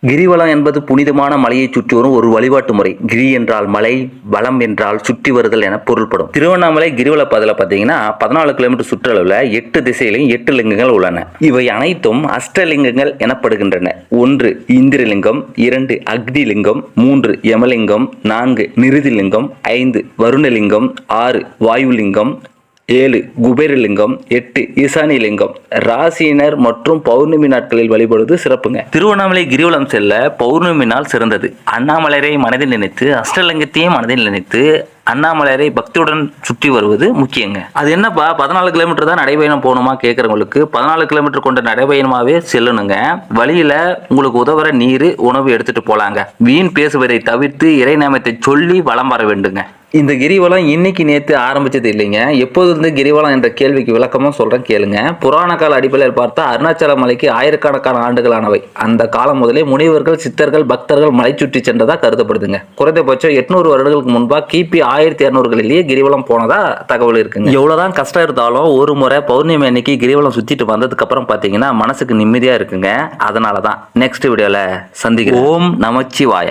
கிரிவலம் என்பது புனிதமான மலையை சுற்றி வரும் ஒரு வழிபாட்டு முறை. கிரி என்றால் மலை, வலம் என்றால் சுற்றி வருதல் என பொருள்படும். திருவண்ணாமலை கிரிவல பாதையில பார்த்தீங்கன்னா 14 கிலோமீட்டர் சுற்றளவில் 8 திசையிலும் 8 லிங்கங்கள் உள்ளன. இவை அனைத்தும் அஷ்டலிங்கங்கள் எனப்படுகின்றன. 1 இந்திரலிங்கம், 2 அக்னி லிங்கம், 3 யமலிங்கம், 4 நிருதிலிங்கம், 5 வருணலிங்கம், 6 வாயுலிங்கம், 7 குபேரலிங்கம், 8 ஈசானிலிங்கம். ராசியினர் மற்றும் பௌர்ணமி நாட்களில் வழிபடுவது சிறப்புங்க. திருவண்ணாமலை கிரிவலம் செல்ல பௌர்ணமி நாள் சிறந்தது. அண்ணாமலையை மனதில் நினைத்து அஷ்டலிங்கத்தையும் மனதில் நினைத்து அண்ணாமலையை பக்தியுடன் சுற்றி வருவது முக்கியங்க. அது என்னப்பா 14 கிலோமீட்டர் தான் நடைபயணம் போகணுமா கேட்குறவங்களுக்கு 14 கிலோமீட்டர் கொண்ட நடைபயணமாகவே செல்லணுங்க. வழியில் உங்களுக்கு உதவுற நீர், உணவு எடுத்துட்டு போலாங்க. வீண் பேசுவதை தவிர்த்து இறைநாமத்தை சொல்லி வலம் வர வேண்டுங்க. இந்த கிரிவலம் இன்னைக்கு நேற்று ஆரம்பிச்சது இல்லைங்க. எப்போதிருந்து கிரிவலம் என்ற கேள்விக்கு விளக்கமாக சொல்கிறேன் கேளுங்க. புராண கால அடிப்படையில் பார்த்தா அருணாச்சல மலைக்கு ஆயிரக்கணக்கான ஆண்டுகளானவை. அந்த காலம் முதலே முனிவர்கள், சித்தர்கள், பக்தர்கள் மலை சுற்றி சென்றதா கருதப்படுதுங்க. குறைந்தபட்சம் 800 வருடங்களுக்கு முன்பாக கிபி 1200களிலேயே கிரிவலம் போனதா தகவல் இருக்குங்க. எவ்வளோதான் கஷ்டம் இருந்தாலும் ஒரு முறை பௌர்ணமி அன்னைக்கு கிரிவலம் சுற்றிட்டு வந்ததுக்கு அப்புறம் பார்த்தீங்கன்னா மனசுக்கு நிம்மதியாக இருக்குங்க. அதனால தான் நெக்ஸ்ட் வீடியோவில் சந்திக்கிறேன். ஓம் நமச்சிவாய.